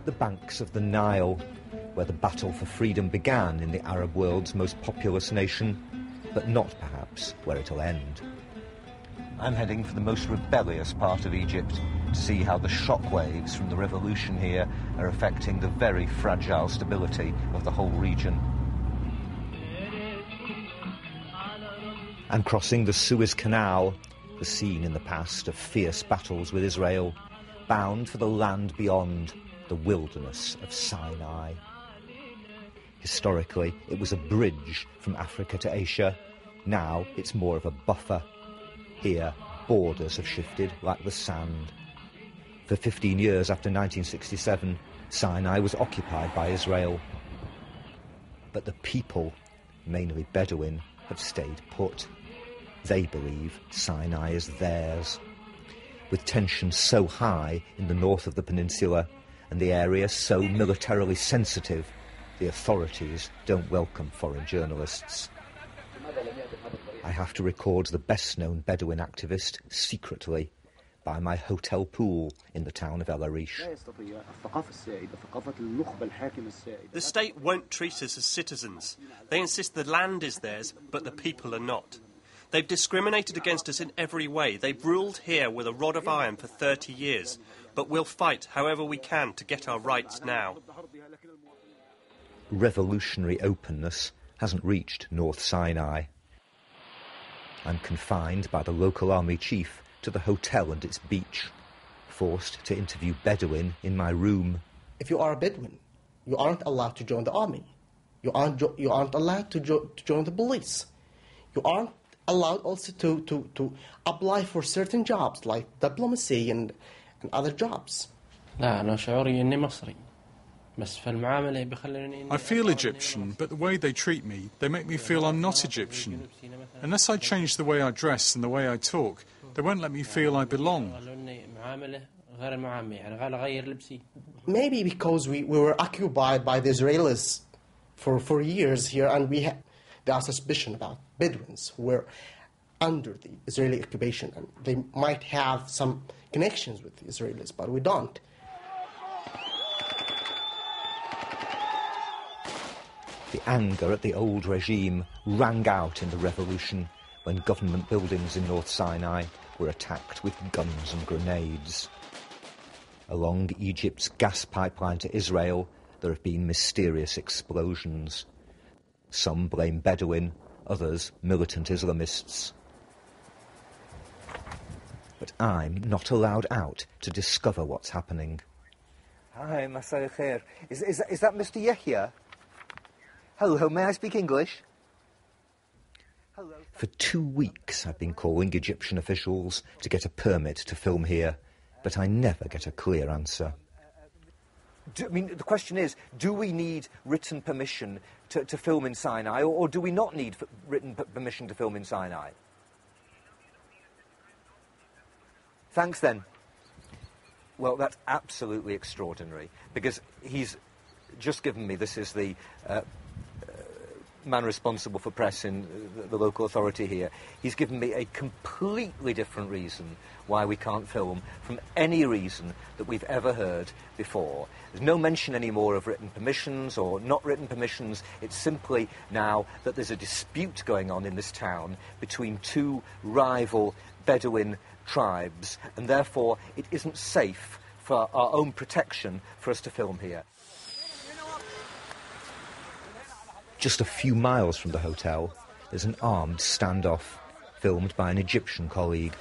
The banks of the Nile, where the battle for freedom began in the Arab world's most populous nation, but not perhaps where it'll end. I'm heading for the most rebellious part of Egypt to see how the shockwaves from the revolution here are affecting the very fragile stability of the whole region. I'm crossing the Suez Canal, the scene in the past of fierce battles with Israel, bound for the land beyond, the wilderness of Sinai. Historically, it was a bridge from Africa to Asia. Now it's more of a buffer. Here, borders have shifted like the sand. For 15 years after 1967, Sinai was occupied by Israel. But the people, mainly Bedouin, have stayed put. They believe Sinai is theirs. With tensions so high in the north of the peninsula and the area so militarily sensitive, the authorities don't welcome foreign journalists. I have to record the best-known Bedouin activist secretly by my hotel pool in the town of El Arish. The state won't treat us as citizens. They insist the land is theirs, but the people are not. They've discriminated against us in every way. They've ruled here with a rod of iron for 30 years, but we'll fight however we can to get our rights now. Revolutionary openness hasn't reached North Sinai. I'm confined by the local army chief to the hotel and its beach, forced to interview Bedouin in my room. If you are a Bedouin, you aren't allowed to join the army. You aren't allowed to join the police. You aren't allowed also to apply for certain jobs like diplomacy and other jobs. I feel Egyptian, but the way they treat me, they make me feel I'm not Egyptian. Unless I change the way I dress and the way I talk, they won't let me feel I belong. Maybe because we were occupied by the Israelis for years here, and there are suspicion about Bedouins who were under the Israeli occupation, and they might have some connections with the Israelis, but we don't. The anger at the old regime rang out in the revolution when government buildings in North Sinai were attacked with guns and grenades. Along Egypt's gas pipeline to Israel, there have been mysterious explosions. Some blame Bedouin, others militant Islamists. But I'm not allowed out to discover what's happening. Hi, Masai Khair. Is that Mr. Yahya? Hello, may I speak English? Hello. For 2 weeks I've been calling Egyptian officials to get a permit to film here, but I never get a clear answer. The question is, do we need written permission to film in Sinai, or do we not need written permission to film in Sinai? Thanks, then. Well, that's absolutely extraordinary, because he's just given me, this is the man responsible for press in the local authority here, he's given me a completely different reason why we can't film from any reason that we've ever heard before. There's no mention anymore of written permissions or not written permissions. It's simply now that there's a dispute going on in this town between two rival Bedouin tribes, and therefore it isn't safe for our own protection for us to film here. Just a few miles from the hotel, there's an armed standoff, filmed by an Egyptian colleague.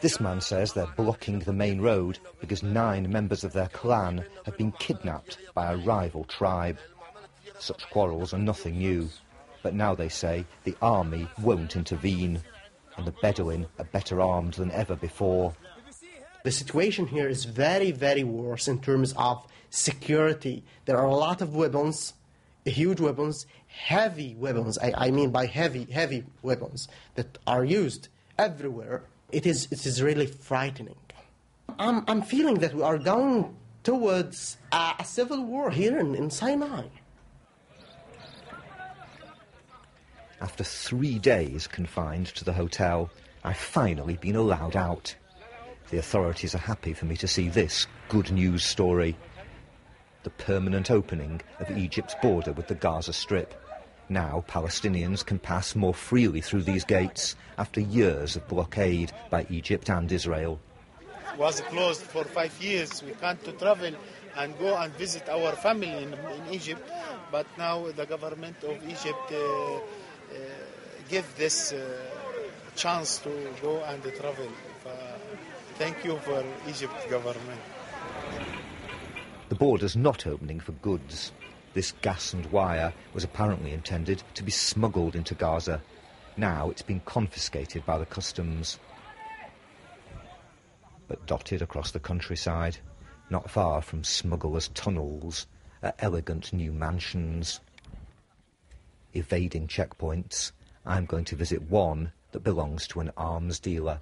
This man says they're blocking the main road because 9 members of their clan have been kidnapped by a rival tribe. Such quarrels are nothing new, but now they say the army won't intervene, and the Bedouin are better armed than ever before. The situation here is very, very worse in terms of security. There are a lot of weapons, huge weapons, heavy weapons. I mean by heavy weapons that are used everywhere. It is really frightening. I'm feeling that we are going towards a civil war here in Sinai. After 3 days confined to the hotel, I've finally been allowed out. The authorities are happy for me to see this good news story. The permanent opening of Egypt's border with the Gaza Strip. Now Palestinians can pass more freely through these gates after years of blockade by Egypt and Israel. It was closed for 5 years. We can't travel and go and visit our family in Egypt. But now the government of Egypt give this chance to go and travel. Thank you for Egypt government. The border's not opening for goods. This gas and wire was apparently intended to be smuggled into Gaza. Now it's been confiscated by the customs. But dotted across the countryside, not far from smugglers' tunnels, are elegant new mansions. Evading checkpoints, I'm going to visit one that belongs to an arms dealer.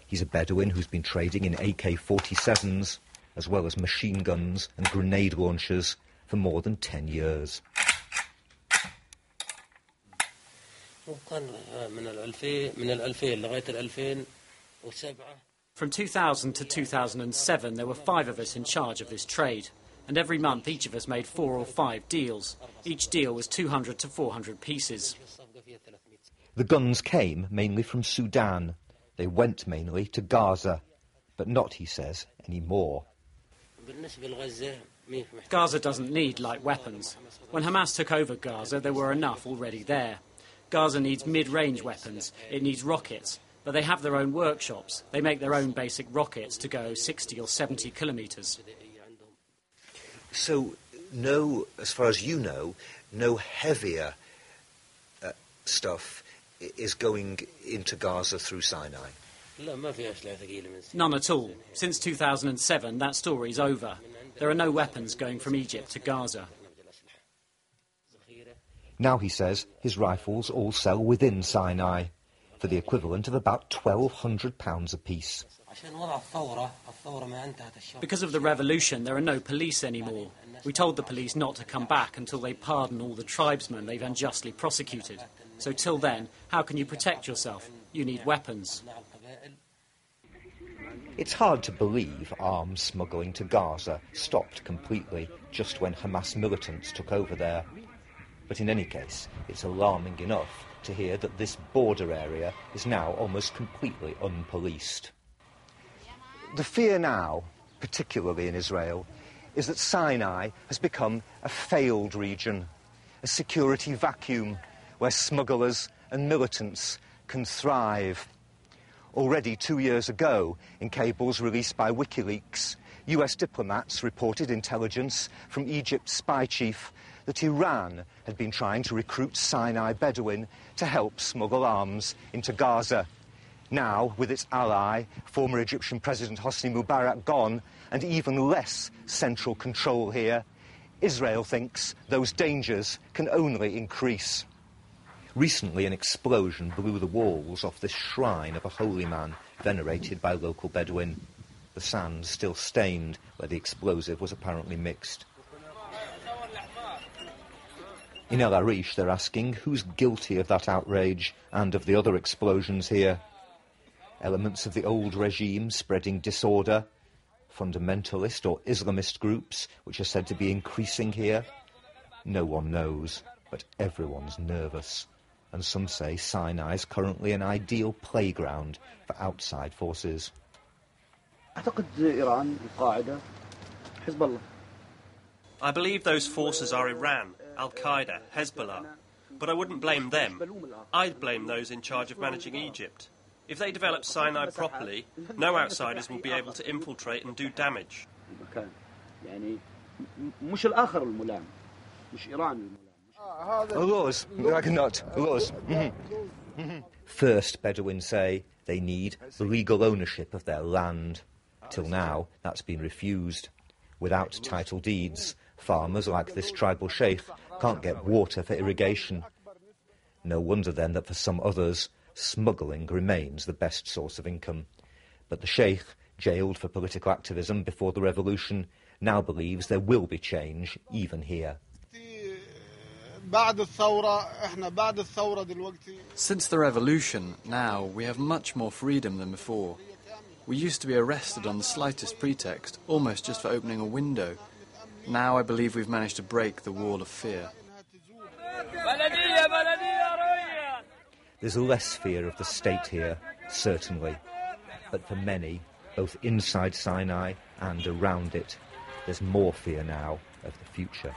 He's a Bedouin who's been trading in AK-47s, as well as machine guns and grenade launchers, for more than 10 years. From 2000 to 2007, there were 5 of us in charge of this trade, and every month each of us made 4 or 5 deals. Each deal was 200 to 400 pieces. The guns came mainly from Sudan. They went mainly to Gaza, but not, he says, anymore. Gaza doesn't need light weapons. When Hamas took over Gaza, there were enough already there. Gaza needs mid-range weapons. It needs rockets. But they have their own workshops. They make their own basic rockets to go 60 or 70 kilometres. So, no, as far as you know, no heavier stuff is going into Gaza through Sinai? None at all. Since 2007, that story's over. There are no weapons going from Egypt to Gaza. Now, he says, his rifles all sell within Sinai, for the equivalent of about £1,200 apiece. Because of the revolution, there are no police anymore. We told the police not to come back until they pardon all the tribesmen they've unjustly prosecuted. So till then, how can you protect yourself? You need weapons. It's hard to believe arms smuggling to Gaza stopped completely just when Hamas militants took over there. But in any case, it's alarming enough to hear that this border area is now almost completely unpoliced. The fear now, particularly in Israel, is that Sinai has become a failed region, a security vacuum where smugglers and militants can thrive. Already 2 years ago, in cables released by WikiLeaks, US diplomats reported intelligence from Egypt's spy chief that Iran had been trying to recruit Sinai Bedouin to help smuggle arms into Gaza. Now, with its ally, former Egyptian President Hosni Mubarak gone, and even less central control here, Israel thinks those dangers can only increase. Recently, an explosion blew the walls off this shrine of a holy man venerated by local Bedouin. The sand still stained where the explosive was apparently mixed. In El Arish, they're asking who's guilty of that outrage and of the other explosions here. Elements of the old regime spreading disorder, fundamentalist or Islamist groups which are said to be increasing here. No one knows, but everyone's nervous. And some say Sinai is currently an ideal playground for outside forces. I believe those forces are Iran, Al-Qaeda, Hezbollah. But I wouldn't blame them. I'd blame those in charge of managing Egypt. If they develop Sinai properly, no outsiders will be able to infiltrate and do damage. Laws, laws. First, Bedouins say they need the legal ownership of their land. Till now, that's been refused. Without title deeds, farmers like this tribal sheikh can't get water for irrigation. No wonder then that for some others, smuggling remains the best source of income. But the sheikh, jailed for political activism before the revolution, now believes there will be change even here. Since the revolution, now we have much more freedom than before. We used to be arrested on the slightest pretext, almost just for opening a window. Now I believe we've managed to break the wall of fear. There's less fear of the state here, certainly. But for many, both inside Sinai and around it, there's more fear now of the future.